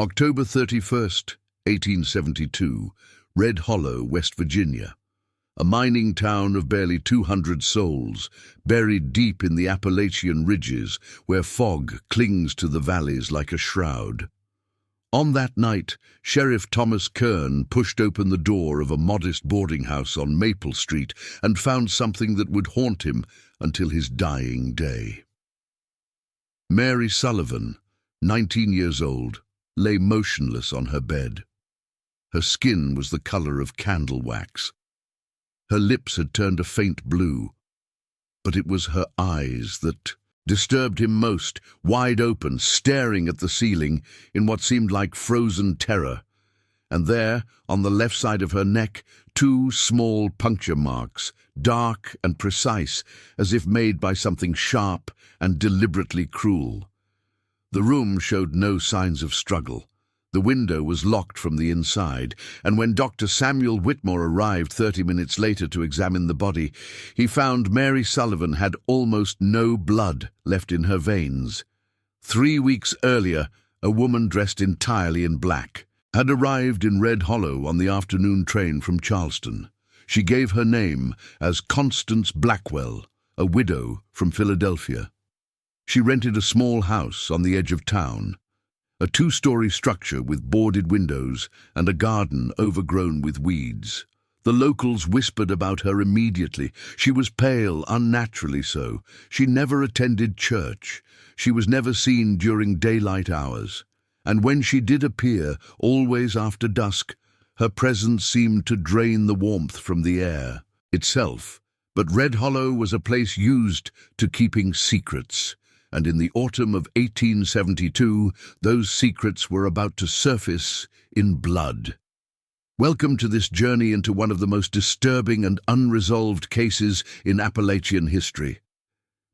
October 31st, 1872, Red Hollow, West Virginia. A mining town of barely 200 souls, buried deep in the Appalachian ridges where fog clings to the valleys like a shroud. On that night, Sheriff Thomas Kern pushed open the door of a modest boarding house on Maple Street and found something that would haunt him until his dying day. Mary Sullivan, 19 years old, lay motionless on her bed. Her skin was the color of candle wax. Her lips had turned a faint blue, but it was her eyes that disturbed him most, wide open, staring at the ceiling in what seemed like frozen terror. And there, on the left side of her neck, 2 small puncture marks, dark and precise, as if made by something sharp and deliberately cruel. The room showed no signs of struggle. The window was locked from the inside, and when Dr. Samuel Whitmore arrived 30 minutes later to examine the body, he found Mary Sullivan had almost no blood left in her veins. 3 weeks earlier, a woman dressed entirely in black had arrived in Red Hollow on the afternoon train from Charleston. She gave her name as Constance Blackwell, a widow from Philadelphia. She rented a small house on the edge of town, a 2-story structure with boarded windows and a garden overgrown with weeds. The locals whispered about her immediately. She was pale, unnaturally so. She never attended church. She was never seen during daylight hours. And when she did appear, always after dusk, her presence seemed to drain the warmth from the air itself. But Red Hollow was a place used to keeping secrets. And in the autumn of 1872, those secrets were about to surface in blood. Welcome to this journey into one of the most disturbing and unresolved cases in Appalachian history.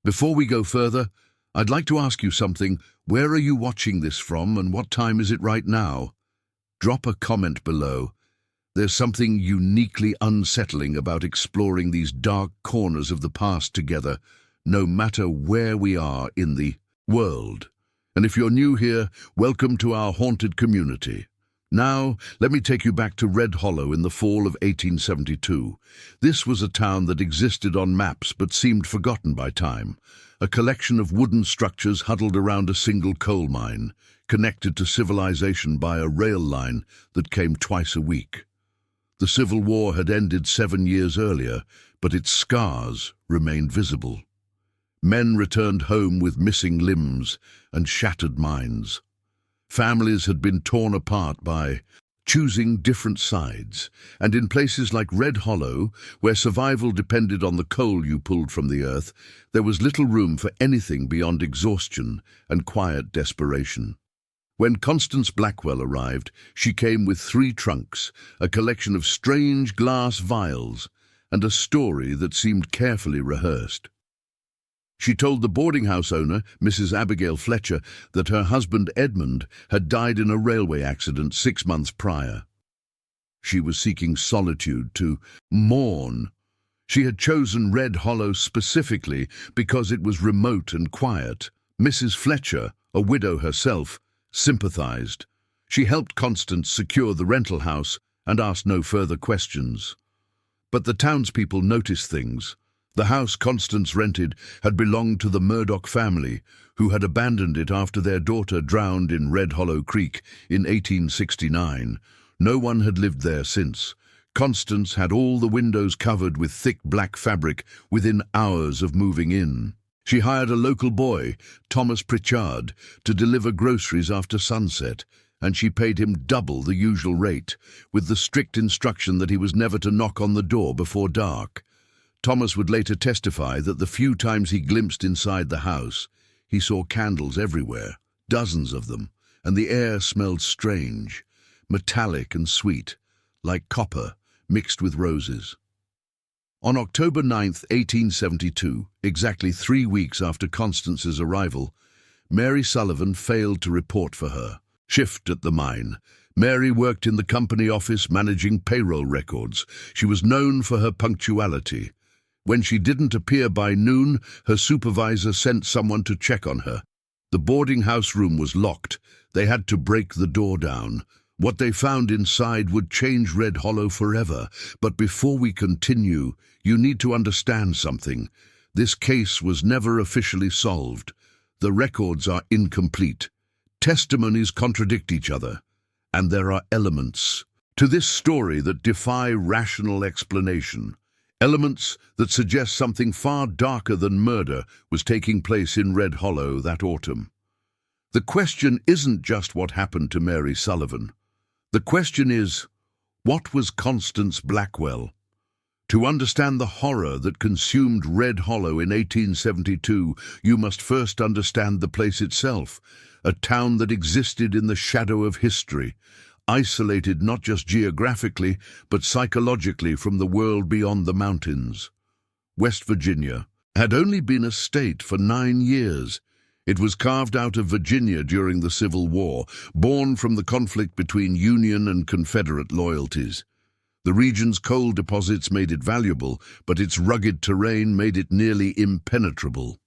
Before we go further, I'd like to ask you something. Where are you watching this from, and what time is it right now? Drop a comment below. There's something uniquely unsettling about exploring these dark corners of the past together, no matter where we are in the world. And if you're new here, welcome to our haunted community. Now, let me take you back to Red Hollow in the fall of 1872. This was a town that existed on maps but seemed forgotten by time. A collection of wooden structures huddled around a single coal mine, connected to civilization by a rail line that came twice a week. The Civil War had ended 7 years earlier, but its scars remained visible. Men returned home with missing limbs and shattered minds. Families had been torn apart by choosing different sides, and in places like Red Hollow, where survival depended on the coal you pulled from the earth, there was little room for anything beyond exhaustion and quiet desperation. When Constance Blackwell arrived, she came with 3 trunks, a collection of strange glass vials, and a story that seemed carefully rehearsed. She told the boarding house owner, Mrs. Abigail Fletcher, that her husband Edmund had died in a railway accident 6 months prior. She was seeking solitude to mourn. She had chosen Red Hollow specifically because it was remote and quiet. Mrs. Fletcher, a widow herself, sympathized. She helped Constance secure the rental house and asked no further questions. But the townspeople noticed things. The house Constance rented had belonged to the Murdoch family, who had abandoned it after their daughter drowned in Red Hollow Creek in 1869. No one had lived there since. Constance had all the windows covered with thick black fabric within hours of moving in. She hired a local boy, Thomas Pritchard, to deliver groceries after sunset, and she paid him double the usual rate, with the strict instruction that he was never to knock on the door before dark. Thomas would later testify that the few times he glimpsed inside the house, he saw candles everywhere, dozens of them, and the air smelled strange, metallic and sweet, like copper mixed with roses. On October 9, 1872, exactly 3 weeks after Constance's arrival, Mary Sullivan failed to report for her shift at the mine. Mary worked in the company office managing payroll records. She was known for her punctuality. When she didn't appear by noon, her supervisor sent someone to check on her. The boarding house room was locked. They had to break the door down. What they found inside would change Red Hollow forever. But before we continue, you need to understand something. This case was never officially solved. The records are incomplete. Testimonies contradict each other. And there are elements to this story that defy rational explanation. Elements that suggest something far darker than murder was taking place in Red Hollow that autumn. The question isn't just what happened to Mary Sullivan. The question is, what was Constance Blackwell? To understand the horror that consumed Red Hollow in 1872, you must first understand the place itself, a town that existed in the shadow of history, isolated not just geographically, but psychologically from the world beyond the mountains. West Virginia had only been a state for 9 years. It was carved out of Virginia during the Civil War, born from the conflict between Union and Confederate loyalties. The region's coal deposits made it valuable, but its rugged terrain made it nearly impenetrable.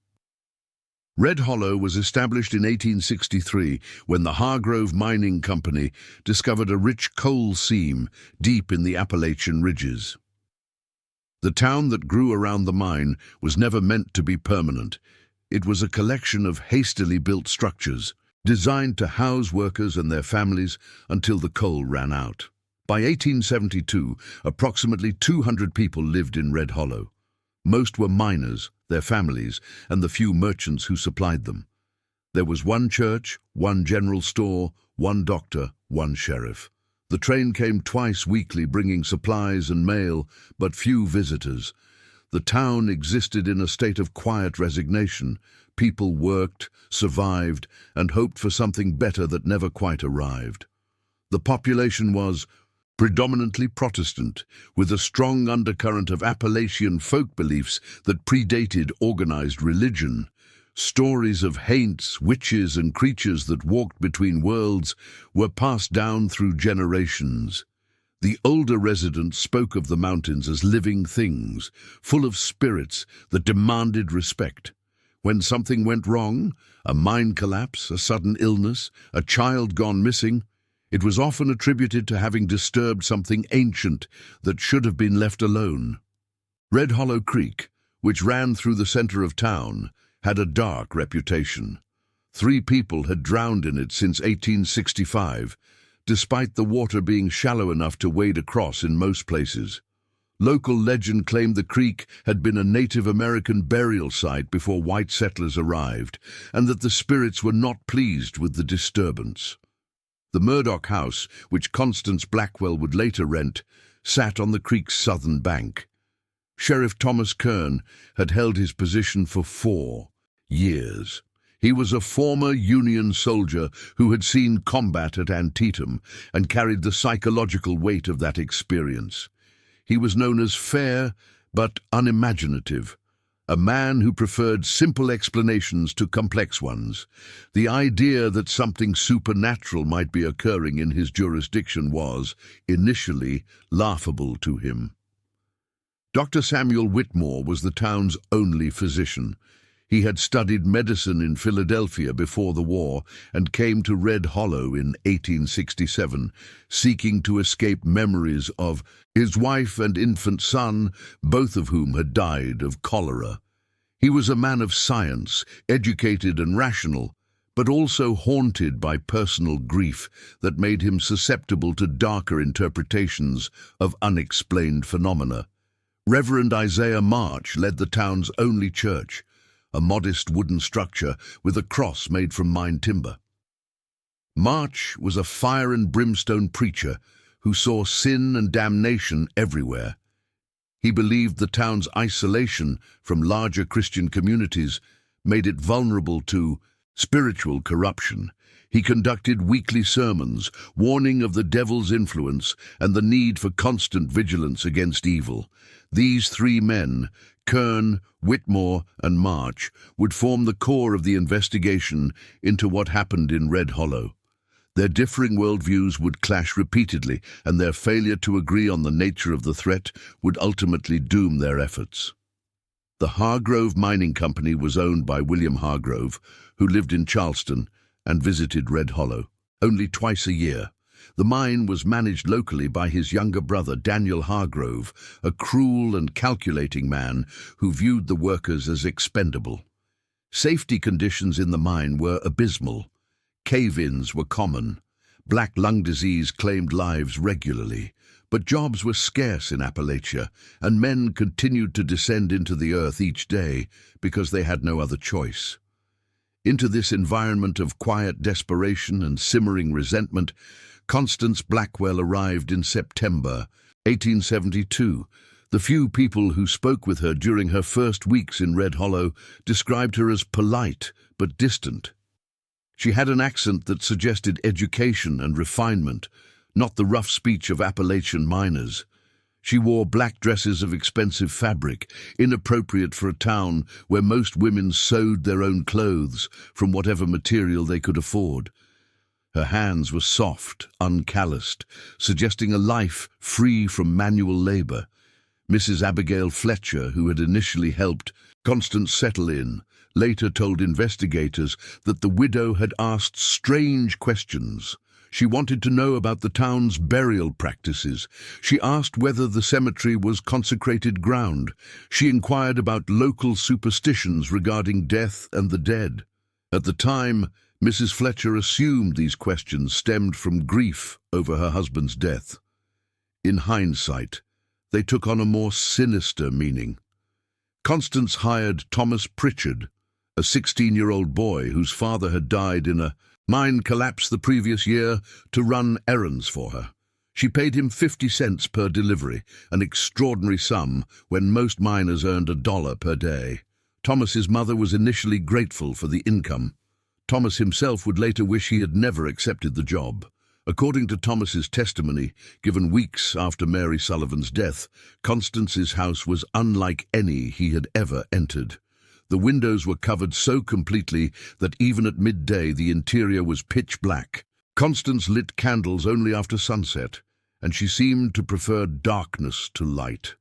Red Hollow was established in 1863 when the Hargrove Mining Company discovered a rich coal seam deep in the Appalachian ridges. The town that grew around the mine was never meant to be permanent. It was a collection of hastily built structures, designed to house workers and their families until the coal ran out. By 1872, approximately 200 people lived in Red Hollow. Most were miners, their families, and the few merchants who supplied them. There was one church, one general store, one doctor, one sheriff. The train came twice weekly bringing supplies and mail, but few visitors. The town existed in a state of quiet resignation. People worked, survived, and hoped for something better that never quite arrived. The population was predominantly Protestant, with a strong undercurrent of Appalachian folk beliefs that predated organized religion. Stories of haints, witches, and creatures that walked between worlds were passed down through generations. The older residents spoke of the mountains as living things, full of spirits that demanded respect. When something went wrong, a mine collapse, a sudden illness, a child gone missing, it was often attributed to having disturbed something ancient that should have been left alone. Red Hollow Creek, which ran through the center of town, had a dark reputation. 3 people had drowned in it since 1865, despite the water being shallow enough to wade across in most places. Local legend claimed the creek had been a Native American burial site before white settlers arrived, and that the spirits were not pleased with the disturbance. The Murdoch house, which Constance Blackwell would later rent, sat on the creek's southern bank. Sheriff Thomas Kern had held his position for 4 years. He was a former Union soldier who had seen combat at Antietam and carried the psychological weight of that experience. He was known as fair but unimaginative, a man who preferred simple explanations to complex ones. The idea that something supernatural might be occurring in his jurisdiction was, initially, laughable to him. Dr. Samuel Whitmore was the town's only physician. He had studied medicine in Philadelphia before the war and came to Red Hollow in 1867, seeking to escape memories of his wife and infant son, both of whom had died of cholera. He was a man of science, educated and rational, but also haunted by personal grief that made him susceptible to darker interpretations of unexplained phenomena. Reverend Isaiah March led the town's only church, a modest wooden structure with a cross made from mined timber. March was a fire and brimstone preacher who saw sin and damnation everywhere. He believed the town's isolation from larger Christian communities made it vulnerable to spiritual corruption. He conducted weekly sermons, warning of the devil's influence and the need for constant vigilance against evil. These 3 men, Kern, Whitmore, and March, would form the core of the investigation into what happened in Red Hollow. Their differing worldviews would clash repeatedly, and their failure to agree on the nature of the threat would ultimately doom their efforts. The Hargrove Mining Company was owned by William Hargrove, who lived in Charleston and visited Red Hollow. only twice a year. The mine was managed locally by his younger brother, Daniel Hargrove, a cruel and calculating man who viewed the workers as expendable. Safety conditions in the mine were abysmal. Cave-ins were common. Black lung disease claimed lives regularly. But jobs were scarce in Appalachia, and men continued to descend into the earth each day because they had no other choice. Into this environment of quiet desperation and simmering resentment, Constance Blackwell arrived in September 1872. The few people who spoke with her during her first weeks in Red Hollow described her as polite but distant. She had an accent that suggested education and refinement, not the rough speech of Appalachian miners. She wore black dresses of expensive fabric, inappropriate for a town where most women sewed their own clothes from whatever material they could afford. Her hands were soft, uncalloused, suggesting a life free from manual labor. Mrs. Abigail Fletcher, who had initially helped Constance settle in, later told investigators that the widow had asked strange questions. She wanted to know about the town's burial practices. She asked whether the cemetery was consecrated ground. She inquired about local superstitions regarding death and the dead. At the time, Mrs. Fletcher assumed these questions stemmed from grief over her husband's death. In hindsight, they took on a more sinister meaning. Constance hired Thomas Pritchard, a 16-year-old boy whose father had died in a mine collapse the previous year, to run errands for her. She paid him 50 cents per delivery, an extraordinary sum when most miners earned $1 per day. Thomas's mother was initially grateful for the income. Thomas himself would later wish he had never accepted the job. According to Thomas's testimony, given weeks after Mary Sullivan's death, Constance's house was unlike any he had ever entered. The windows were covered so completely that even at midday the interior was pitch black. Constance lit candles only after sunset, and she seemed to prefer darkness to light.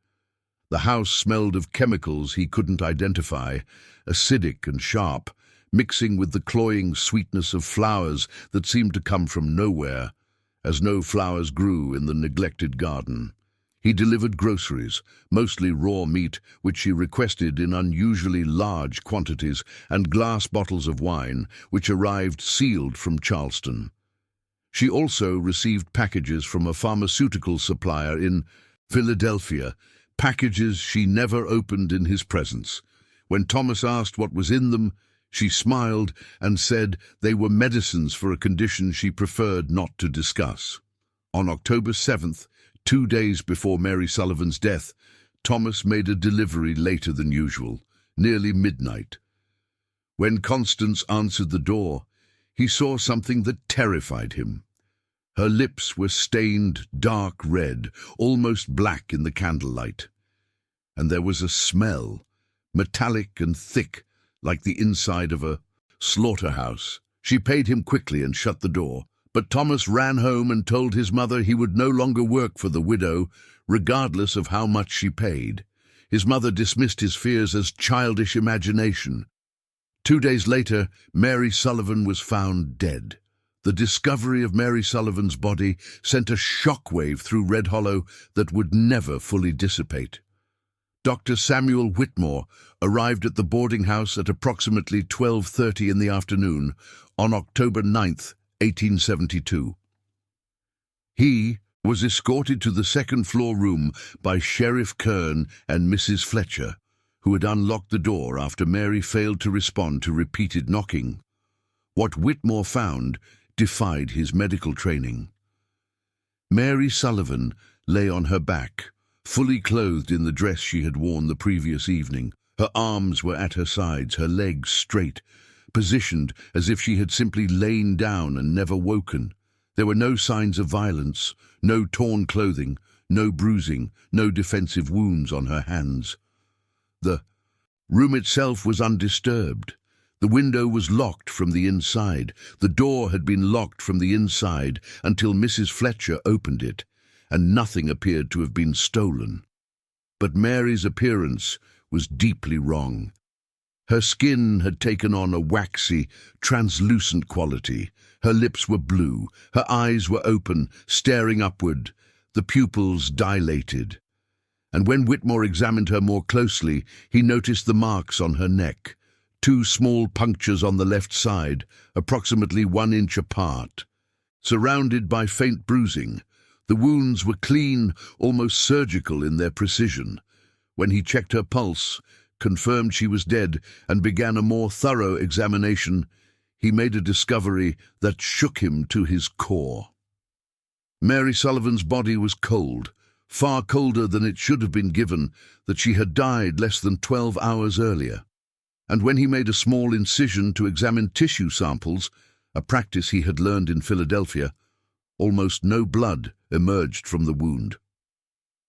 The house smelled of chemicals he couldn't identify, acidic and sharp, mixing with the cloying sweetness of flowers that seemed to come from nowhere, as no flowers grew in the neglected garden. He delivered groceries, mostly raw meat, which she requested in unusually large quantities, and glass bottles of wine, which arrived sealed from Charleston. She also received packages from a pharmaceutical supplier in Philadelphia, packages she never opened in his presence. When Thomas asked what was in them, she smiled and said they were medicines for a condition she preferred not to discuss. On October 7th, 2 days before Mary Sullivan's death, Thomas made a delivery later than usual, nearly midnight. When Constance answered the door, he saw something that terrified him. Her lips were stained dark red, almost black in the candlelight. And there was a smell, metallic and thick, like the inside of a slaughterhouse. She paid him quickly and shut the door. But Thomas ran home and told his mother he would no longer work for the widow, regardless of how much she paid. His mother dismissed his fears as childish imagination. 2 days later, Mary Sullivan was found dead. The discovery of Mary Sullivan's body sent a shockwave through Red Hollow that would never fully dissipate. Dr. Samuel Whitmore arrived at the boarding house at approximately 12:30 in the afternoon on October 9th, 1872. He was escorted to the second-floor room by Sheriff Kern and Mrs. Fletcher, who had unlocked the door after Mary failed to respond to repeated knocking. What Whitmore found defied his medical training. Mary Sullivan lay on her back, fully clothed in the dress she had worn the previous evening. Her arms were at her sides, her legs straight, positioned as if she had simply lain down and never woken. There were no signs of violence, no torn clothing, no bruising, no defensive wounds on her hands. The room itself was undisturbed. The window was locked from the inside. The door had been locked from the inside until Mrs. Fletcher opened it, and nothing appeared to have been stolen. But Mary's appearance was deeply wrong. Her skin had taken on a waxy, translucent quality. Her lips were blue, her eyes were open, staring upward, the pupils dilated. And when Whitmore examined her more closely, he noticed the marks on her neck, 2 small punctures on the left side, approximately 1 inch apart. Surrounded by faint bruising, the wounds were clean, almost surgical in their precision. When he checked her pulse, confirmed she was dead, and began a more thorough examination, he made a discovery that shook him to his core. Mary Sullivan's body was cold, far colder than it should have been given that she had died less than 12 hours earlier. And when he made a small incision to examine tissue samples, a practice he had learned in Philadelphia, almost no blood emerged from the wound.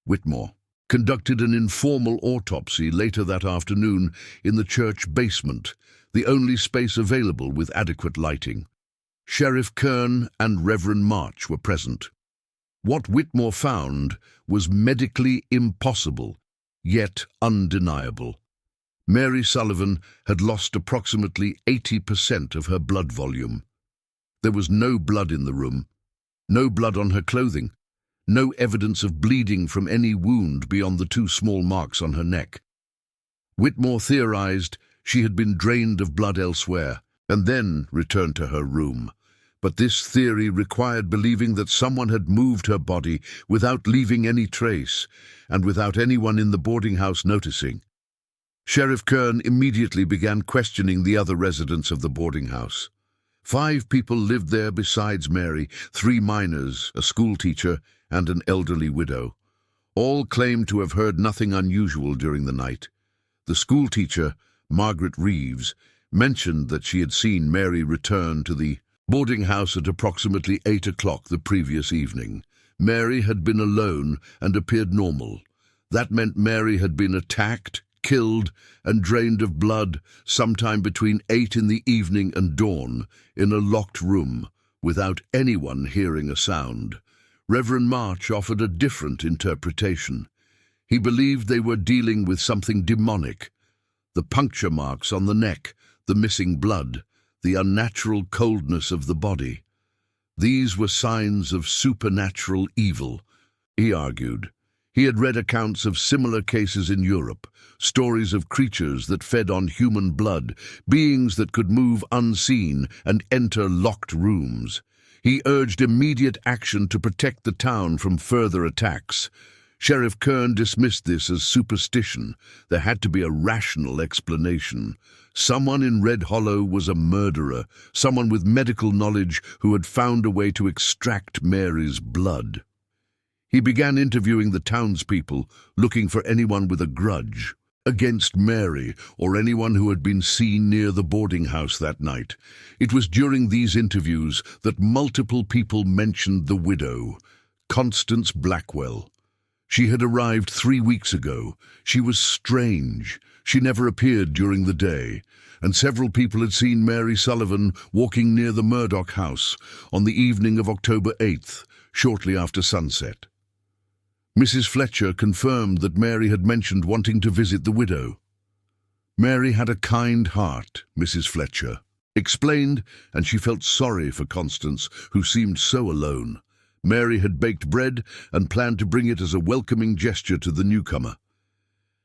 Whitmore conducted an informal autopsy later that afternoon in the church basement, the only space available with adequate lighting. Sheriff Kern and Reverend March were present. What Whitmore found was medically impossible, yet undeniable. Mary Sullivan had lost approximately 80% of her blood volume. There was no blood in the room, no blood on her clothing, no evidence of bleeding from any wound beyond the 2 small marks on her neck. Whitmore theorized she had been drained of blood elsewhere and then returned to her room. But this theory required believing that someone had moved her body without leaving any trace and without anyone in the boarding house noticing. Sheriff Kern immediately began questioning the other residents of the boarding house. 5 people lived there besides Mary, 3 minors, a schoolteacher, and an elderly widow. All claimed to have heard nothing unusual during the night. The schoolteacher, Margaret Reeves, mentioned that she had seen Mary return to the boarding house at approximately 8 o'clock the previous evening. Mary had been alone and appeared normal. That meant Mary had been attacked, killed, and drained of blood sometime between 8 in the evening and dawn in a locked room without anyone hearing a sound. Reverend March offered a different interpretation. He believed they were dealing with something demonic. The puncture marks on the neck, the missing blood, the unnatural coldness of the body. These were signs of supernatural evil, he argued. He had read accounts of similar cases in Europe, stories of creatures that fed on human blood, beings that could move unseen and enter locked rooms. He urged immediate action to protect the town from further attacks. Sheriff Kern dismissed this as superstition. There had to be a rational explanation. Someone in Red Hollow was a murderer, someone with medical knowledge who had found a way to extract Mary's blood. He began interviewing the townspeople, looking for anyone with a grudge against Mary or anyone who had been seen near the boarding house that night. It was during these interviews that multiple people mentioned the widow, Constance Blackwell. She had arrived 3 weeks ago. She was strange. She never appeared during the day, and several people had seen Mary Sullivan walking near the Murdoch house on the evening of October 8th, shortly after sunset. Mrs. Fletcher confirmed that Mary had mentioned wanting to visit the widow. Mary had a kind heart, Mrs. Fletcher explained, and she felt sorry for Constance, who seemed so alone. Mary had baked bread and planned to bring it as a welcoming gesture to the newcomer.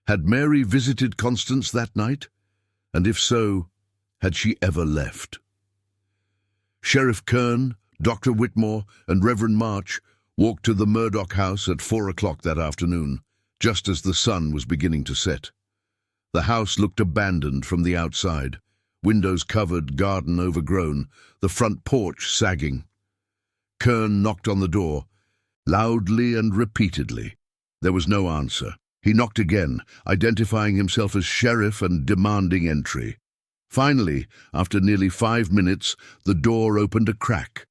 Had Mary visited Constance that night? And if so, had she ever left? Sheriff Kern, Dr. Whitmore, and Reverend March walked to the Murdoch house at 4 o'clock that afternoon, just as the sun was beginning to set. The house looked abandoned from the outside, windows covered, garden overgrown, the front porch sagging. Kern knocked on the door, loudly and repeatedly. There was no answer. He knocked again, identifying himself as sheriff and demanding entry. Finally, after nearly 5 minutes, the door opened a crack.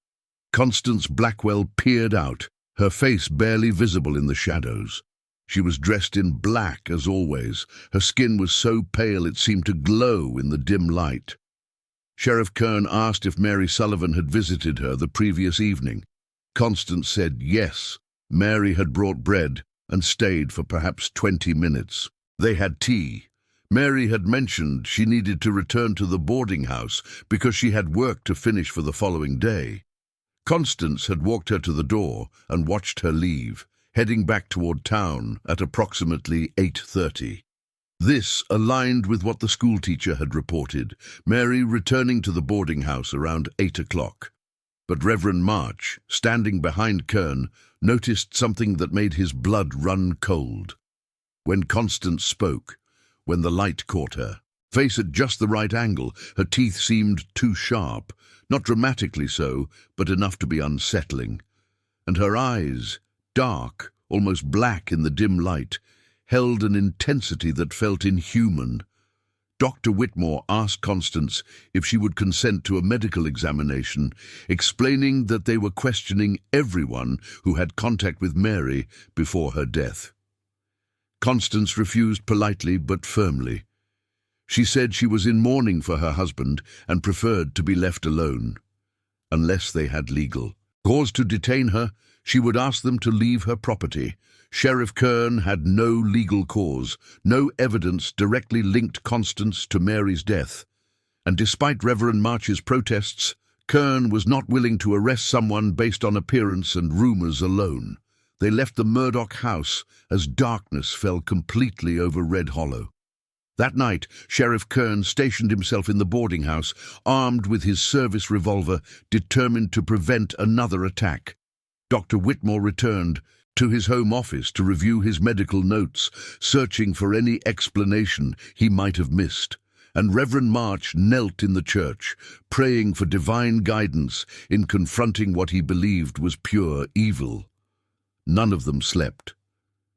Constance Blackwell peered out, her face barely visible in the shadows. She was dressed in black as always. Her skin was so pale it seemed to glow in the dim light. Sheriff Kern asked if Mary Sullivan had visited her the previous evening. Constance said yes. Mary had brought bread and stayed for perhaps 20 minutes. They had tea. Mary had mentioned she needed to return to the boarding house because she had work to finish for the following day. Constance had walked her to the door and watched her leave, heading back toward town at approximately 8:30. This aligned with what the schoolteacher had reported, Mary returning to the boarding house around 8 o'clock. But Reverend March, standing behind Kern, noticed something that made his blood run cold. When Constance spoke, when the light caught her face at just the right angle, her teeth seemed too sharp, not dramatically so, but enough to be unsettling. And her eyes, dark, almost black in the dim light, held an intensity that felt inhuman. Dr. Whitmore asked Constance if she would consent to a medical examination, explaining that they were questioning everyone who had contact with Mary before her death. Constance refused politely but firmly. She said she was in mourning for her husband and preferred to be left alone. Unless they had legal cause to detain her, she would ask them to leave her property. Sheriff Kern had no legal cause, no evidence directly linked Constance to Mary's death. And despite Reverend March's protests, Kern was not willing to arrest someone based on appearance and rumors alone. They left the Murdoch house as darkness fell completely over Red Hollow. That night, Sheriff Kern stationed himself in the boarding house, armed with his service revolver, determined to prevent another attack. Dr. Whitmore returned to his home office to review his medical notes, searching for any explanation he might have missed. And Reverend March knelt in the church, praying for divine guidance in confronting what he believed was pure evil. None of them slept.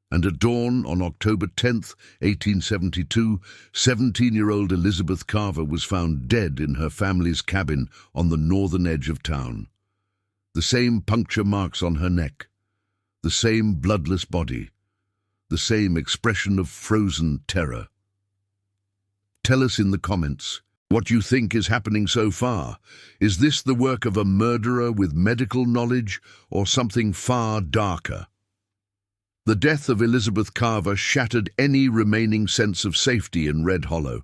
And at dawn on October 10th, 1872, 17-year-old Elizabeth Carver was found dead in her family's cabin on the northern edge of town. The same puncture marks on her neck, the same bloodless body, the same expression of frozen terror. Tell us in the comments what you think is happening so far. Is this the work of a murderer with medical knowledge or something far darker? The death of Elizabeth Carver shattered any remaining sense of safety in Red Hollow.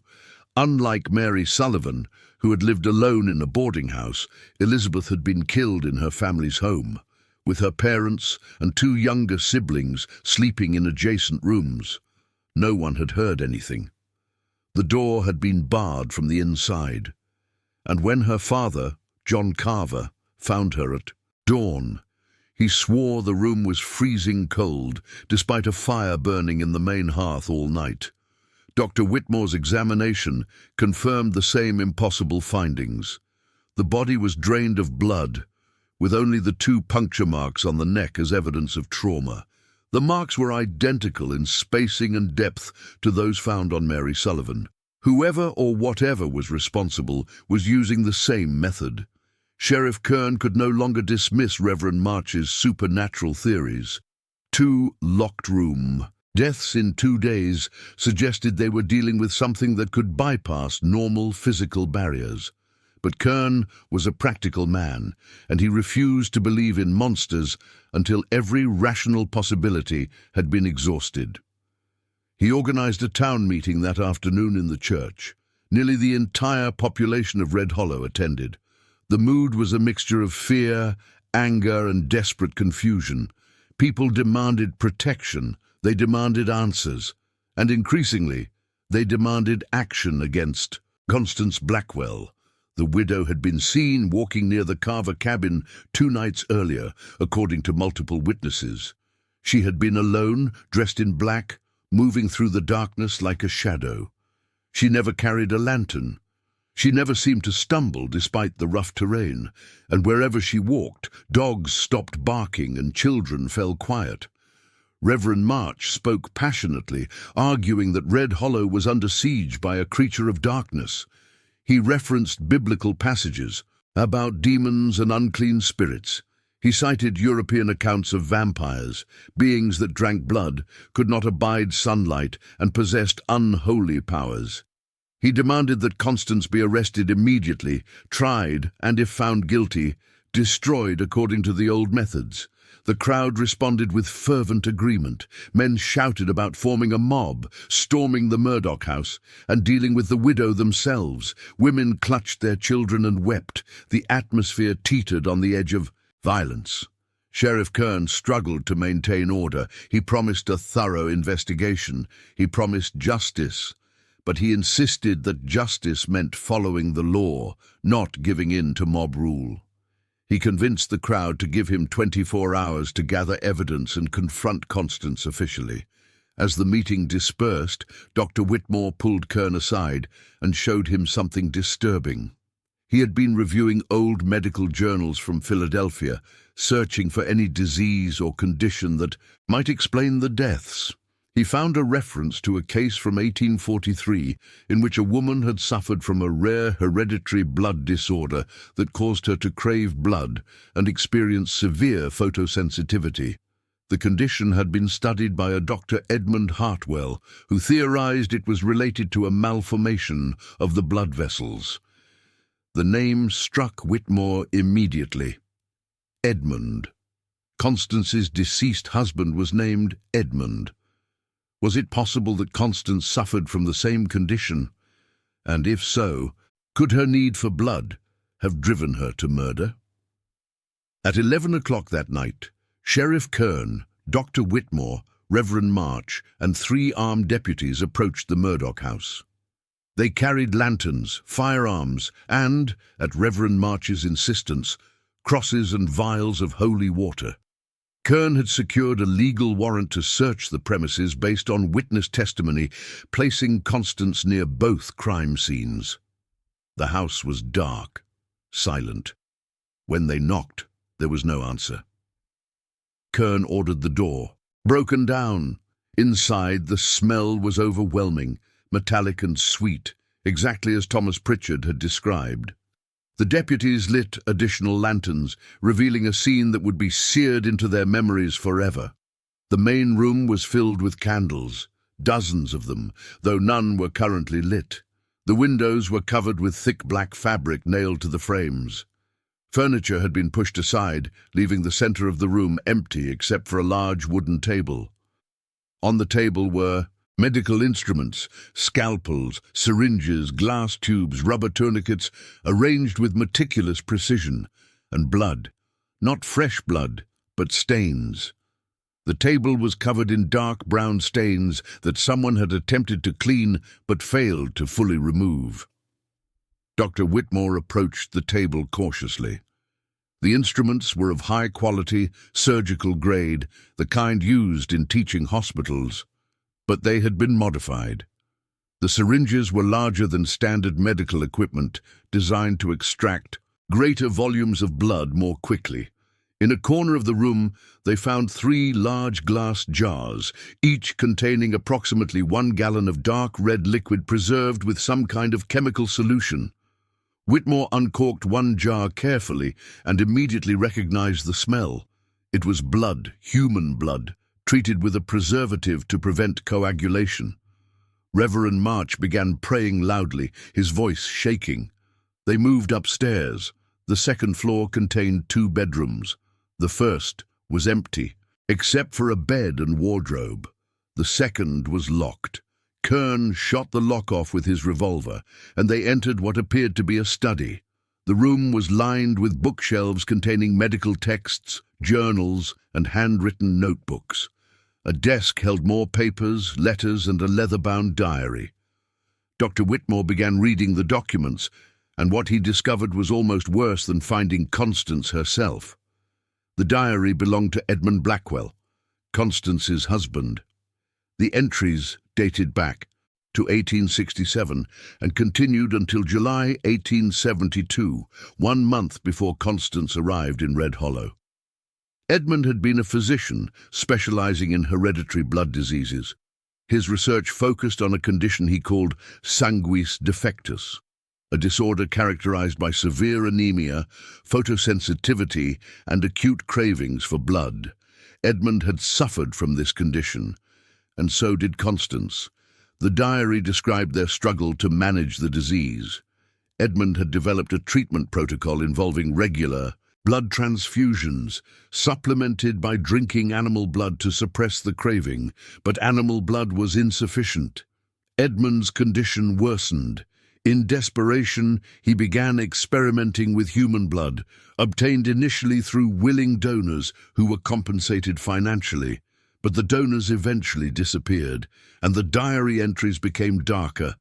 Unlike Mary Sullivan, who had lived alone in a boarding house, Elizabeth had been killed in her family's home, with her parents and two younger siblings sleeping in adjacent rooms. No one had heard anything. The door had been barred from the inside, and when her father, John Carver, found her at dawn, he swore the room was freezing cold, despite a fire burning in the main hearth all night. Dr. Whitmore's examination confirmed the same impossible findings. The body was drained of blood, with only the 2 puncture marks on the neck as evidence of trauma. The marks were identical in spacing and depth to those found on Mary Sullivan. Whoever or whatever was responsible was using the same method. Sheriff Kern could no longer dismiss Reverend March's supernatural theories. 2 locked room deaths in 2 days suggested they were dealing with something that could bypass normal physical barriers. But Kern was a practical man, and he refused to believe in monsters until every rational possibility had been exhausted. He organized a town meeting that afternoon in the church. Nearly the entire population of Red Hollow attended. The mood was a mixture of fear, anger, and desperate confusion. People demanded protection, they demanded answers, and increasingly, they demanded action against Constance Blackwell. The widow had been seen walking near the Carver cabin 2 nights earlier, according to multiple witnesses. She had been alone, dressed in black, moving through the darkness like a shadow. She never carried a lantern. She never seemed to stumble despite the rough terrain, and wherever she walked, dogs stopped barking and children fell quiet. Reverend March spoke passionately, arguing that Red Hollow was under siege by a creature of darkness. He referenced biblical passages about demons and unclean spirits. He cited European accounts of vampires, beings that drank blood, could not abide sunlight, and possessed unholy powers. He demanded that Constance be arrested immediately, tried, and if found guilty, destroyed according to the old methods. The crowd responded with fervent agreement. Men shouted about forming a mob, storming the Murdoch house, and dealing with the widow themselves. Women clutched their children and wept. The atmosphere teetered on the edge of violence. Sheriff Kern struggled to maintain order. He promised a thorough investigation. He promised justice. But he insisted that justice meant following the law, not giving in to mob rule. He convinced the crowd to give him 24 hours to gather evidence and confront Constance officially. As the meeting dispersed, Dr. Whitmore pulled Kern aside and showed him something disturbing. He had been reviewing old medical journals from Philadelphia, searching for any disease or condition that might explain the deaths. He found a reference to a case from 1843 in which a woman had suffered from a rare hereditary blood disorder that caused her to crave blood and experience severe photosensitivity. The condition had been studied by a Dr. Edmund Hartwell, who theorized it was related to a malformation of the blood vessels. The name struck Whitmore immediately. Edmund. Constance's deceased husband was named Edmund. Was it possible that Constance suffered from the same condition? And if so, could her need for blood have driven her to murder? At 11 o'clock that night, Sheriff Kern, Dr. Whitmore, Reverend March, and 3 armed deputies approached the Murdoch house. They carried lanterns, firearms, and, at Reverend March's insistence, crosses and vials of holy water. Kern had secured a legal warrant to search the premises based on witness testimony, placing Constance near both crime scenes. The house was dark, silent. When they knocked, there was no answer. Kern ordered the door. Broken down. Inside, the smell was overwhelming, metallic and sweet, exactly as Thomas Pritchard had described. The deputies lit additional lanterns, revealing a scene that would be seared into their memories forever. The main room was filled with candles, dozens of them, though none were currently lit. The windows were covered with thick black fabric nailed to the frames. Furniture had been pushed aside, leaving the center of the room empty except for a large wooden table. On the table were medical instruments, scalpels, syringes, glass tubes, rubber tourniquets, arranged with meticulous precision, and blood. Not fresh blood, but stains. The table was covered in dark brown stains that someone had attempted to clean but failed to fully remove. Dr. Whitmore approached the table cautiously. The instruments were of high quality, surgical grade, the kind used in teaching hospitals. But they had been modified. The syringes were larger than standard medical equipment, designed to extract greater volumes of blood more quickly. In a corner of the room, they found 3 large glass jars, each containing approximately 1 gallon of dark red liquid preserved with some kind of chemical solution. Whitmore uncorked one jar carefully and immediately recognized the smell. It was blood, human blood, treated with a preservative to prevent coagulation. Reverend March began praying loudly, his voice shaking. They moved upstairs. The second floor contained 2 bedrooms. The first was empty, except for a bed and wardrobe. The second was locked. Kern shot the lock off with his revolver, and they entered what appeared to be a study. The room was lined with bookshelves containing medical texts, journals, and handwritten notebooks. A desk held more papers, letters, and a leather-bound diary. Dr. Whitmore began reading the documents, and what he discovered was almost worse than finding Constance herself. The diary belonged to Edmund Blackwell, Constance's husband. The entries dated back to 1867 and continued until July 1872, 1 month before Constance arrived in Red Hollow. Edmund had been a physician specializing in hereditary blood diseases. His research focused on a condition he called sanguis defectus, a disorder characterized by severe anemia, photosensitivity, and acute cravings for blood. Edmund had suffered from this condition, and so did Constance. The diary described their struggle to manage the disease. Edmund had developed a treatment protocol involving regular, blood transfusions, supplemented by drinking animal blood to suppress the craving, but animal blood was insufficient. Edmund's condition worsened. In desperation, he began experimenting with human blood, obtained initially through willing donors who were compensated financially. But the donors eventually disappeared, and the diary entries became darker.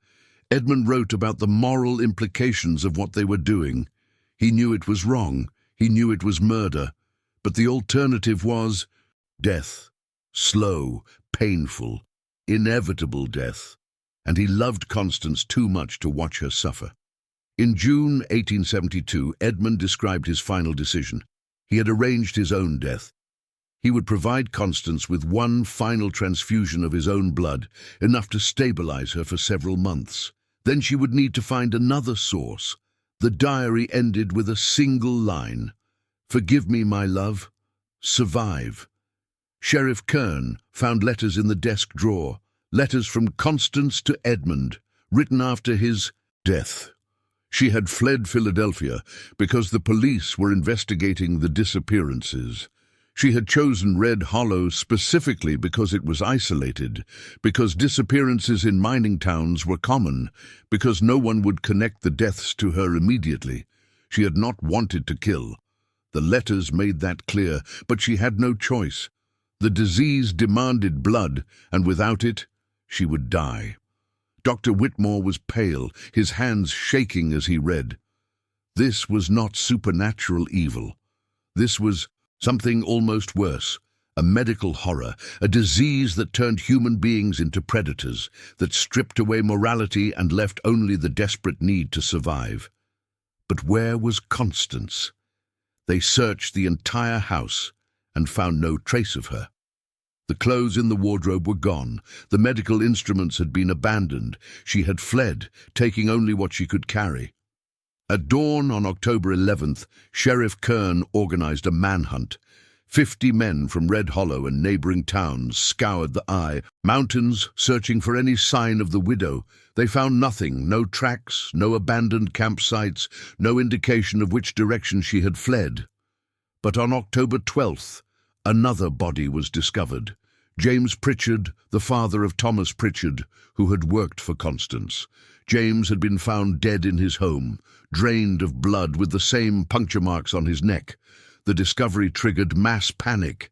Edmund wrote about the moral implications of what they were doing. He knew it was wrong, he knew it was murder, but the alternative was death. Slow, painful, inevitable death. And he loved Constance too much to watch her suffer. In June 1872, Edmund described his final decision. He had arranged his own death. He would provide Constance with one final transfusion of his own blood, enough to stabilize her for several months. Then she would need to find another source. The diary ended with a single line: "Forgive me, my love. Survive." Sheriff Kern found letters in the desk drawer, letters from Constance to Edmund, written after his death. She had fled Philadelphia because the police were investigating the disappearances. She had chosen Red Hollow specifically because it was isolated, because disappearances in mining towns were common, because no one would connect the deaths to her immediately. She had not wanted to kill. The letters made that clear, but she had no choice. The disease demanded blood, and without it, she would die. Dr. Whitmore was pale, his hands shaking as he read. This was not supernatural evil. This was something almost worse, a medical horror, a disease that turned human beings into predators, that stripped away morality and left only the desperate need to survive. But where was Constance? They searched the entire house and found no trace of her. The clothes in the wardrobe were gone. The medical instruments had been abandoned. She had fled, taking only what she could carry. At dawn on October 11th, Sheriff Kern organized a manhunt. 50 men from Red Hollow and neighboring towns scoured the mountains, searching for any sign of the widow. They found nothing, no tracks, no abandoned campsites, no indication of which direction she had fled. But on October 12th, another body was discovered. James Pritchard, the father of Thomas Pritchard, who had worked for Constance. James had been found dead in his home, drained of blood with the same puncture marks on his neck. The discovery triggered mass panic.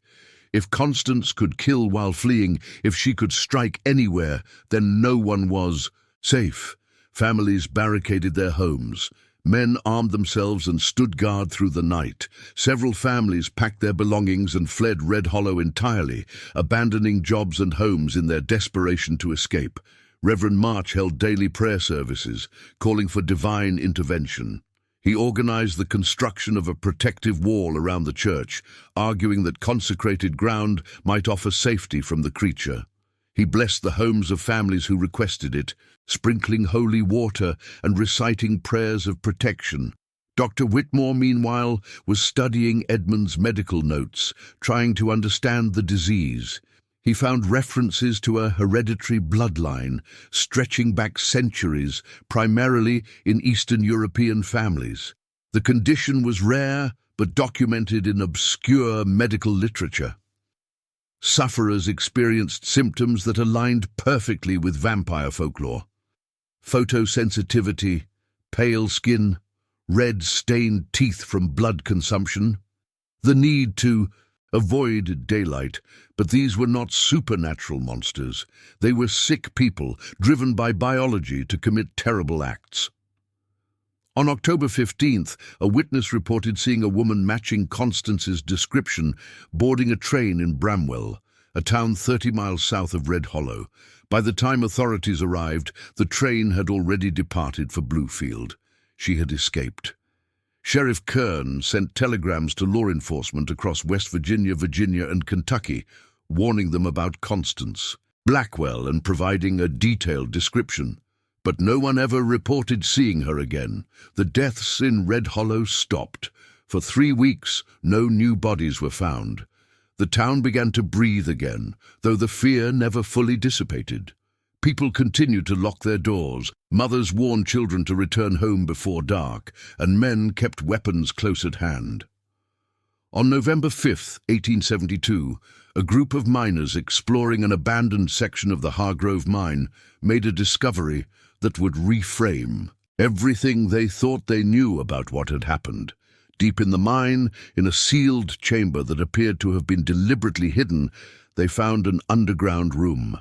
If Constance could kill while fleeing, if she could strike anywhere, then no one was safe. Families barricaded their homes. Men armed themselves and stood guard through the night. Several families packed their belongings and fled Red Hollow entirely, abandoning jobs and homes in their desperation to escape. Reverend March held daily prayer services, calling for divine intervention. He organized the construction of a protective wall around the church, arguing that consecrated ground might offer safety from the creature. He blessed the homes of families who requested it, sprinkling holy water and reciting prayers of protection. Dr. Whitmore, meanwhile, was studying Edmund's medical notes, trying to understand the disease. He found references to a hereditary bloodline, stretching back centuries, primarily in Eastern European families. The condition was rare, but documented in obscure medical literature. Sufferers experienced symptoms that aligned perfectly with vampire folklore. Photosensitivity, pale skin, red stained teeth from blood consumption, the need to avoid daylight, but these were not supernatural monsters. They were sick people, driven by biology to commit terrible acts. On October 15th, a witness reported seeing a woman matching Constance's description boarding a train in Bramwell, a town 30 miles south of Red Hollow. By the time authorities arrived, the train had already departed for Bluefield. She had escaped. Sheriff Kern sent telegrams to law enforcement across West Virginia, Virginia, and Kentucky, warning them about Constance Blackwell and providing a detailed description. But no one ever reported seeing her again. The deaths in Red Hollow stopped. For 3 weeks, no new bodies were found. The town began to breathe again, though the fear never fully dissipated. People continued to lock their doors, mothers warned children to return home before dark, and men kept weapons close at hand. On November 5, 1872, a group of miners exploring an abandoned section of the Hargrove mine made a discovery that would reframe everything they thought they knew about what had happened. Deep in the mine, in a sealed chamber that appeared to have been deliberately hidden, they found an underground room.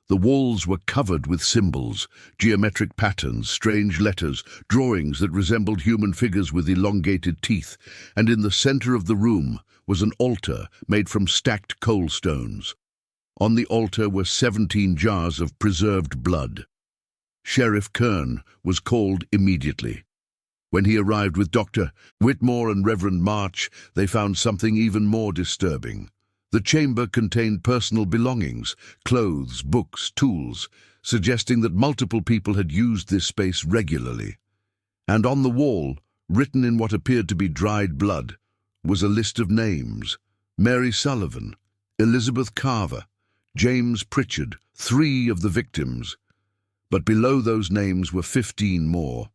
The walls were covered with symbols, geometric patterns, strange letters, drawings that resembled human figures with elongated teeth, and in the center of the room was an altar made from stacked coal stones. On the altar were 17 jars of preserved blood. Sheriff Kern was called immediately. When he arrived with Dr. Whitmore and Reverend March, they found something even more disturbing. The chamber contained personal belongings, clothes, books, tools, suggesting that multiple people had used this space regularly. And on the wall, written in what appeared to be dried blood, was a list of names: Mary Sullivan, Elizabeth Carver, James Pritchard, 3 of the victims. But below those names were 15 more,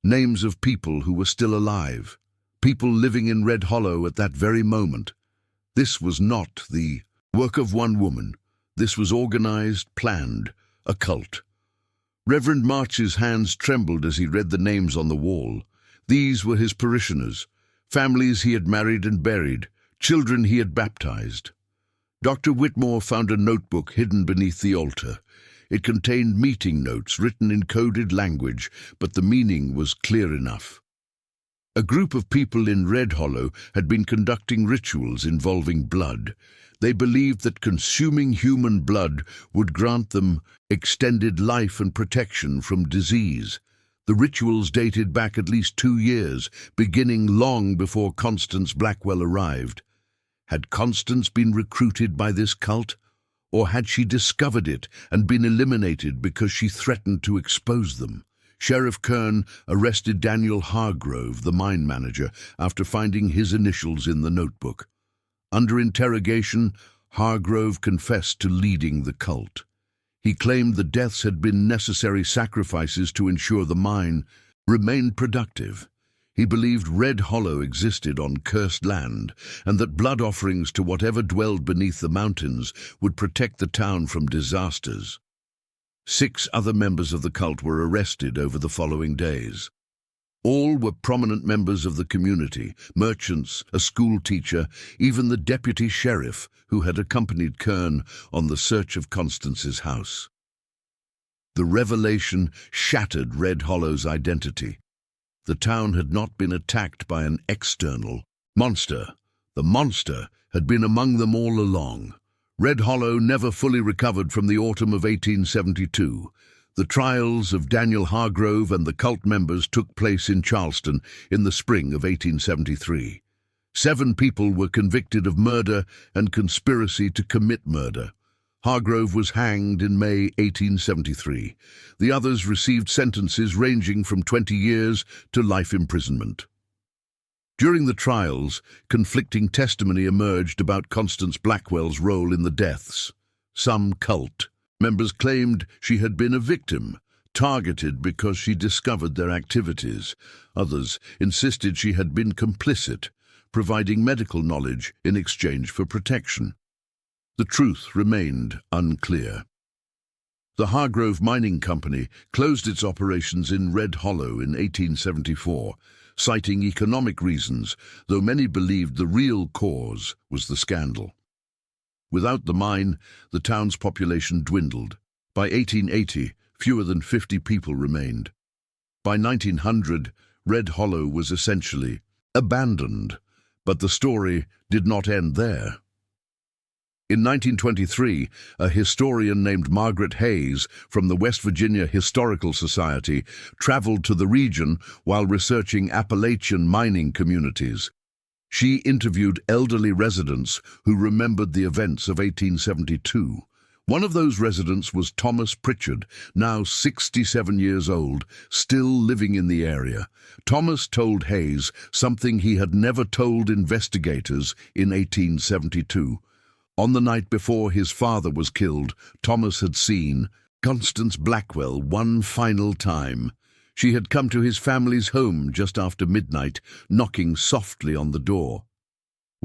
names of people who were still alive, people living in Red Hollow at that very moment. This was not the work of one woman. This was organized, planned, a cult. Reverend March's hands trembled as he read the names on the wall. These were his parishioners, families he had married and buried, children he had baptized. Dr. Whitmore found a notebook hidden beneath the altar. It contained meeting notes written in coded language, but the meaning was clear enough. A group of people in Red Hollow had been conducting rituals involving blood. They believed that consuming human blood would grant them extended life and protection from disease. The rituals dated back at least 2 years, beginning long before Constance Blackwell arrived. Had Constance been recruited by this cult? Or had she discovered it and been eliminated because she threatened to expose them? Sheriff Kern arrested Daniel Hargrove, the mine manager, after finding his initials in the notebook. Under interrogation, Hargrove confessed to leading the cult. He claimed the deaths had been necessary sacrifices to ensure the mine remained productive. He believed Red Hollow existed on cursed land, and that blood offerings to whatever dwelled beneath the mountains would protect the town from disasters. 6 other members of the cult were arrested over the following days. All were prominent members of the community, merchants, a school teacher, even the deputy sheriff who had accompanied Kern on the search of Constance's house. The revelation shattered Red Hollow's identity. The town had not been attacked by an external monster. The monster had been among them all along. Red Hollow never fully recovered from the autumn of 1872. The trials of Daniel Hargrove and the cult members took place in Charleston in the spring of 1873. 7 people were convicted of murder and conspiracy to commit murder. Hargrove was hanged in May 1873. The others received sentences ranging from 20 years to life imprisonment. During the trials, conflicting testimony emerged about Constance Blackwell's role in the deaths. Some cult members claimed she had been a victim, targeted because she discovered their activities. Others insisted she had been complicit, providing medical knowledge in exchange for protection. The truth remained unclear. The Hargrove Mining Company closed its operations in Red Hollow in 1874, citing economic reasons, though many believed the real cause was the scandal. Without the mine, the town's population dwindled. By 1880, fewer than 50 people remained. By 1900, Red Hollow was essentially abandoned, but the story did not end there. In 1923, a historian named Margaret Hayes from the West Virginia Historical Society traveled to the region while researching Appalachian mining communities. She interviewed elderly residents who remembered the events of 1872. One of those residents was Thomas Pritchard, now 67 years old, still living in the area. Thomas told Hayes something he had never told investigators in 1872. On the night before his father was killed, Thomas had seen Constance Blackwell one final time. She had come to his family's home just after midnight, knocking softly on the door.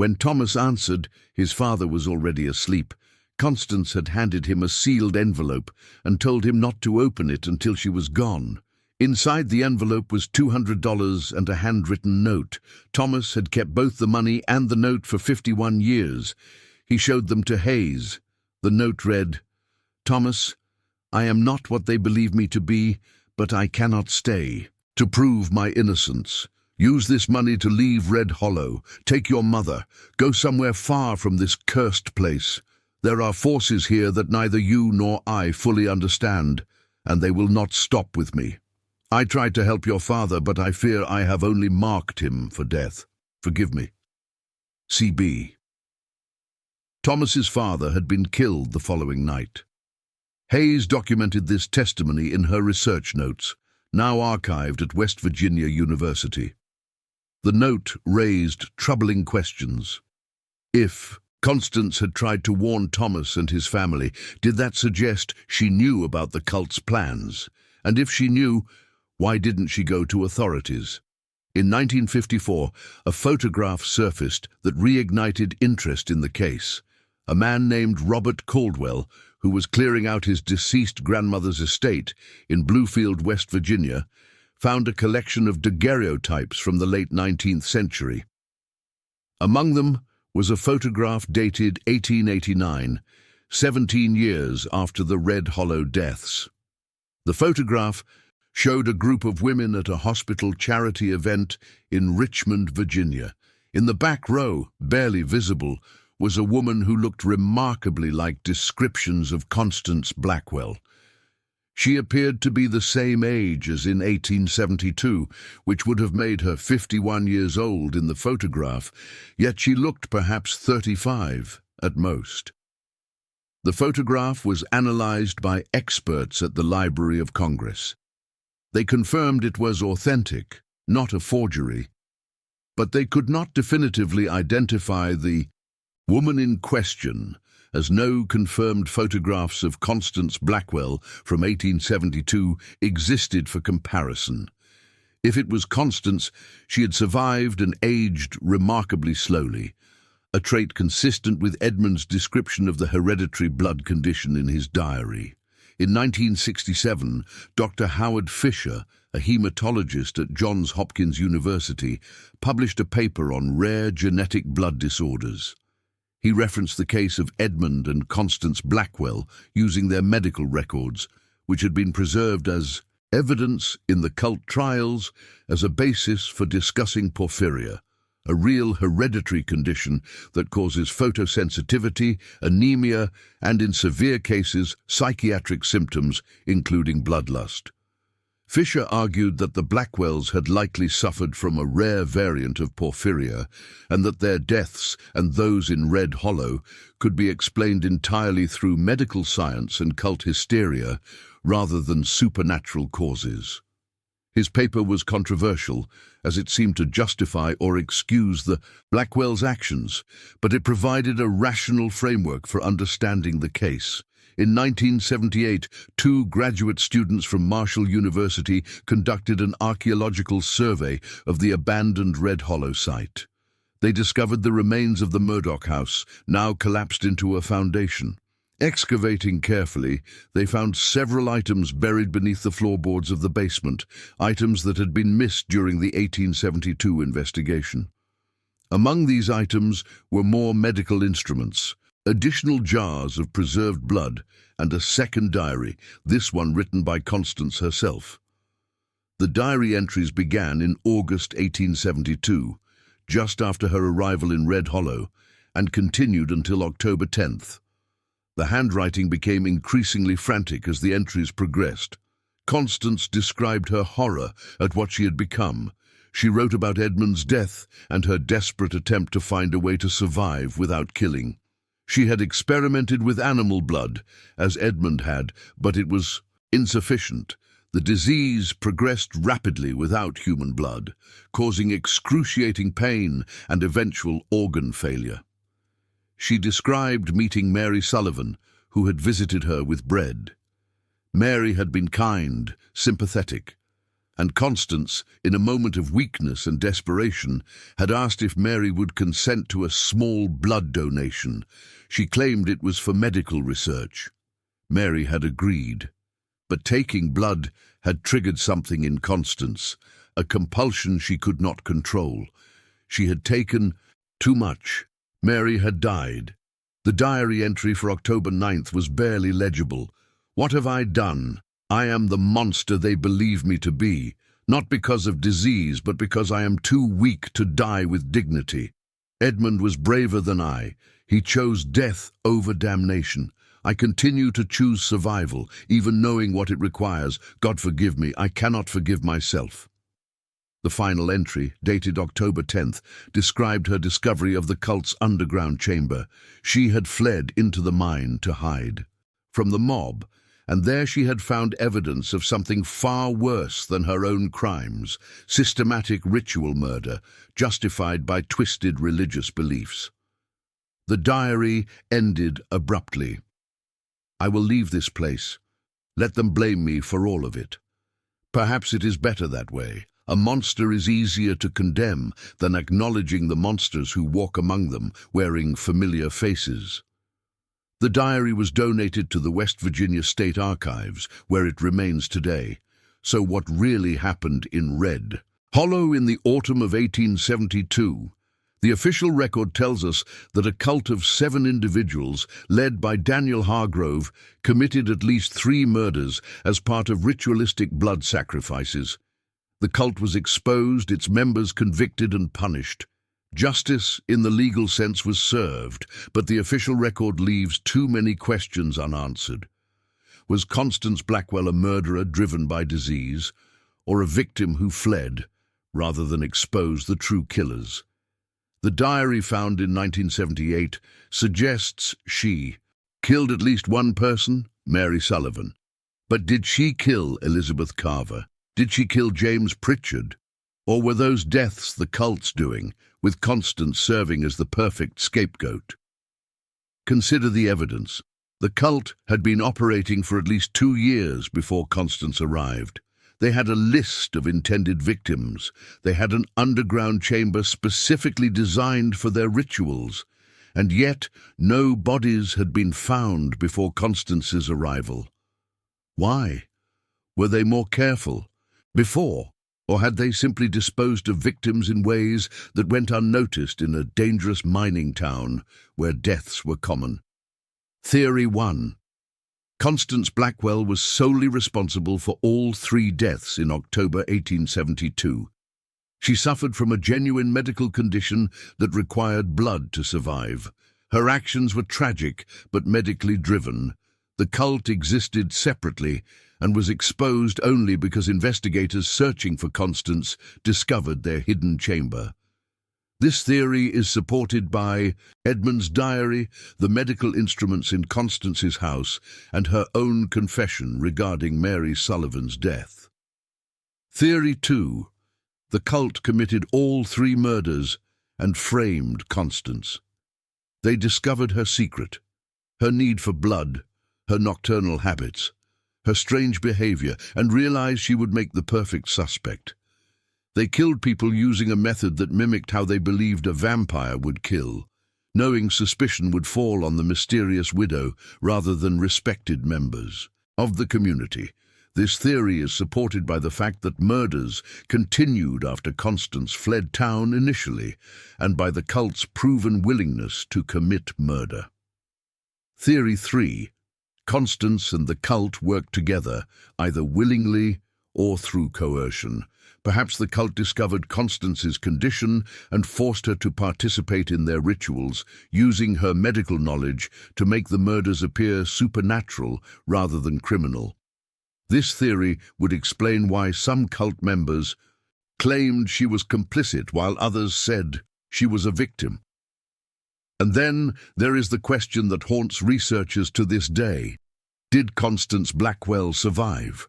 When Thomas answered, his father was already asleep. Constance had handed him a sealed envelope and told him not to open it until she was gone. Inside the envelope was $200 and a handwritten note. Thomas had kept both the money and the note for 51 years. He showed them to Hayes. The note read, "Thomas, I am not what they believe me to be, but I cannot stay. To prove my innocence, use this money to leave Red Hollow. Take your mother. Go somewhere far from this cursed place. There are forces here that neither you nor I fully understand, and they will not stop with me. I tried to help your father, but I fear I have only marked him for death. Forgive me. CB." Thomas's father had been killed the following night. Hayes documented this testimony in her research notes, now archived at West Virginia University. The note raised troubling questions. If Constance had tried to warn Thomas and his family, did that suggest she knew about the cult's plans? And if she knew, why didn't she go to authorities? In 1954, a photograph surfaced that reignited interest in the case. A man named Robert Caldwell, who was clearing out his deceased grandmother's estate in Bluefield, West Virginia, found a collection of daguerreotypes from the late 19th century. Among them was a photograph dated 1889, 17 years after the Red Hollow deaths. The photograph showed a group of women at a hospital charity event in Richmond, Virginia. In the back row, barely visible, was a woman who looked remarkably like descriptions of Constance Blackwell. She appeared to be the same age as in 1872, which would have made her 51 years old in the photograph, yet she looked perhaps 35 at most. The photograph was analyzed by experts at the Library of Congress. They confirmed it was authentic, not a forgery, but they could not definitively identify the woman in question, as no confirmed photographs of Constance Blackwell from 1872 existed for comparison. If it was Constance, she had survived and aged remarkably slowly, a trait consistent with Edmund's description of the hereditary blood condition in his diary. In 1967, Dr. Howard Fisher, a hematologist at Johns Hopkins University, published a paper on rare genetic blood disorders. He referenced the case of Edmund and Constance Blackwell using their medical records, which had been preserved as evidence in the cult trials as a basis for discussing porphyria, a real hereditary condition that causes photosensitivity, anemia, and in severe cases, psychiatric symptoms, including bloodlust. Fisher argued that the Blackwells had likely suffered from a rare variant of porphyria and that their deaths and those in Red Hollow could be explained entirely through medical science and cult hysteria rather than supernatural causes. His paper was controversial as it seemed to justify or excuse the Blackwells' actions, but it provided a rational framework for understanding the case. In 1978, 2 graduate students from Marshall University conducted an archaeological survey of the abandoned Red Hollow site. They discovered the remains of the Murdoch house, now collapsed into a foundation. Excavating carefully, they found several items buried beneath the floorboards of the basement, items that had been missed during the 1872 investigation. Among these items were more medical instruments, additional jars of preserved blood, and a second diary, this one written by Constance herself. The diary entries began in August 1872, just after her arrival in Red Hollow, and continued until October 10th. The handwriting became increasingly frantic as the entries progressed. Constance described her horror at what she had become. She wrote about Edmund's death and her desperate attempt to find a way to survive without killing. She had experimented with animal blood, as Edmund had, but it was insufficient. The disease progressed rapidly without human blood, causing excruciating pain and eventual organ failure. She described meeting Mary Sullivan, who had visited her with bread. Mary had been kind, sympathetic, and Constance, in a moment of weakness and desperation, had asked if Mary would consent to a small blood donation. She claimed it was for medical research. Mary had agreed. But taking blood had triggered something in Constance, a compulsion she could not control. She had taken too much. Mary had died. The diary entry for October 9th was barely legible. "What have I done? I am the monster they believe me to be, not because of disease, but because I am too weak to die with dignity. Edmund was braver than I. He chose death over damnation. I continue to choose survival, even knowing what it requires. God forgive me, I cannot forgive myself." The final entry, dated October 10th, described her discovery of the cult's underground chamber. She had fled into the mine to hide from the mob, and there she had found evidence of something far worse than her own crimes: systematic ritual murder, justified by twisted religious beliefs. The diary ended abruptly. "I will leave this place. Let them blame me for all of it. Perhaps it is better that way. A monster is easier to condemn than acknowledging the monsters who walk among them, wearing familiar faces." The diary was donated to the West Virginia State Archives, where it remains today. So what really happened in Red Hollow in the autumn of 1872? The official record tells us that a cult of 7 individuals, led by Daniel Hargrove, committed at least 3 murders as part of ritualistic blood sacrifices. The cult was exposed, its members convicted and punished. Justice, in the legal sense, was served, but the official record leaves too many questions unanswered. Was Constance Blackwell a murderer driven by disease, or a victim who fled rather than expose the true killers? The diary found in 1978 suggests she killed at least one person, Mary Sullivan. But did she kill Elizabeth Carver? Did she kill James Pritchard? Or were those deaths the cult's doing, with Constance serving as the perfect scapegoat? Consider the evidence. The cult had been operating for at least 2 years before Constance arrived. They had a list of intended victims. They had an underground chamber specifically designed for their rituals. And yet, no bodies had been found before Constance's arrival. Why? Were they more careful before? Or had they simply disposed of victims in ways that went unnoticed in a dangerous mining town where deaths were common? Theory 1. Constance Blackwell was solely responsible for all 3 deaths in October 1872. She suffered from a genuine medical condition that required blood to survive. Her actions were tragic but medically driven. The cult existed separately and was exposed only because investigators searching for Constance discovered their hidden chamber. This theory is supported by Edmund's diary, the medical instruments in Constance's house, and her own confession regarding Mary Sullivan's death. Theory 2. The cult committed all 3 murders and framed Constance. They discovered her secret, her need for blood, her nocturnal habits, her strange behavior, and realized she would make the perfect suspect. They killed people using a method that mimicked how they believed a vampire would kill, knowing suspicion would fall on the mysterious widow rather than respected members of the community. This theory is supported by the fact that murders continued after Constance fled town initially, and by the cult's proven willingness to commit murder. Theory 3. Constance and the cult worked together, either willingly or through coercion. Perhaps the cult discovered Constance's condition and forced her to participate in their rituals, using her medical knowledge to make the murders appear supernatural rather than criminal. This theory would explain why some cult members claimed she was complicit while others said she was a victim. And then there is the question that haunts researchers to this day. Did Constance Blackwell survive?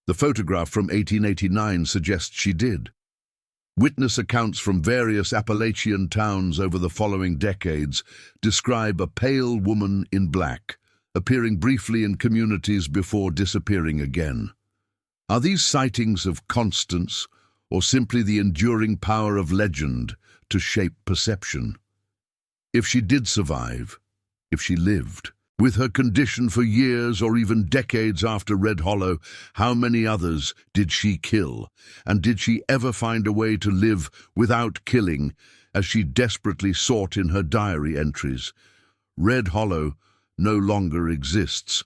The photograph from 1889 suggests she did. Witness accounts from various Appalachian towns over the following decades describe a pale woman in black, appearing briefly in communities before disappearing again. Are these sightings of Constance, or simply the enduring power of legend to shape perception? If she did survive, if she lived, with her condition for years or even decades after Red Hollow, how many others did she kill? And did she ever find a way to live without killing, as she desperately sought in her diary entries? Red Hollow no longer exists.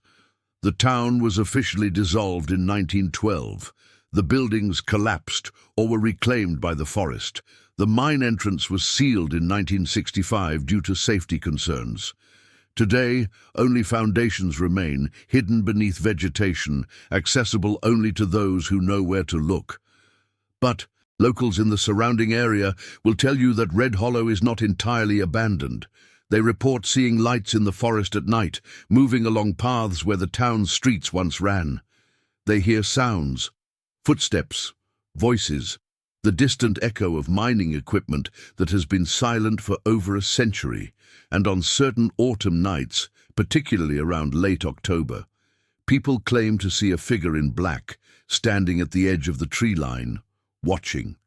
The town was officially dissolved in 1912. The buildings collapsed or were reclaimed by the forest. The mine entrance was sealed in 1965 due to safety concerns. Today, only foundations remain, hidden beneath vegetation, accessible only to those who know where to look. But locals in the surrounding area will tell you that Red Hollow is not entirely abandoned. They report seeing lights in the forest at night, moving along paths where the town's streets once ran. They hear sounds, footsteps, voices, the distant echo of mining equipment that has been silent for over a century, and on certain autumn nights, particularly around late October, people claim to see a figure in black standing at the edge of the tree line, watching.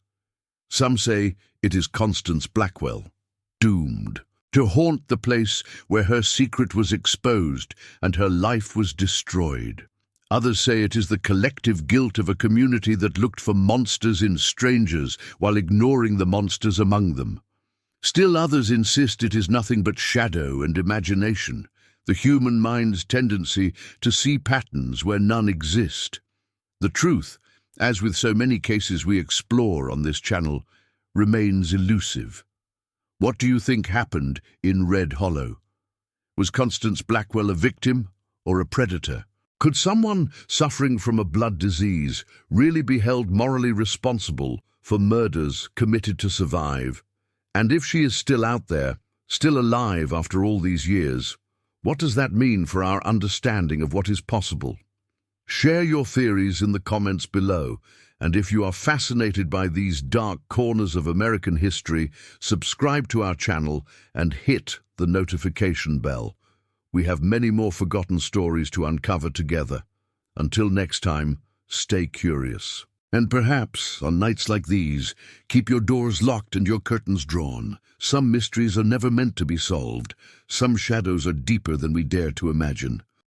Some say it is Constance Blackwell, doomed to haunt the place where her secret was exposed and her life was destroyed. Others say it is the collective guilt of a community that looked for monsters in strangers while ignoring the monsters among them. Still others insist it is nothing but shadow and imagination, the human mind's tendency to see patterns where none exist. The truth, as with so many cases we explore on this channel, remains elusive. What do you think happened in Red Hollow? Was Constance Blackwell a victim or a predator? Could someone suffering from a blood disease really be held morally responsible for murders committed to survive? And if she is still out there, still alive after all these years, what does that mean for our understanding of what is possible? Share your theories in the comments below, and if you are fascinated by these dark corners of American history, subscribe to our channel and hit the notification bell. We have many more forgotten stories to uncover together. Until next time, stay curious. And perhaps, on nights like these, keep your doors locked and your curtains drawn. Some mysteries are never meant to be solved. Some shadows are deeper than we dare to imagine.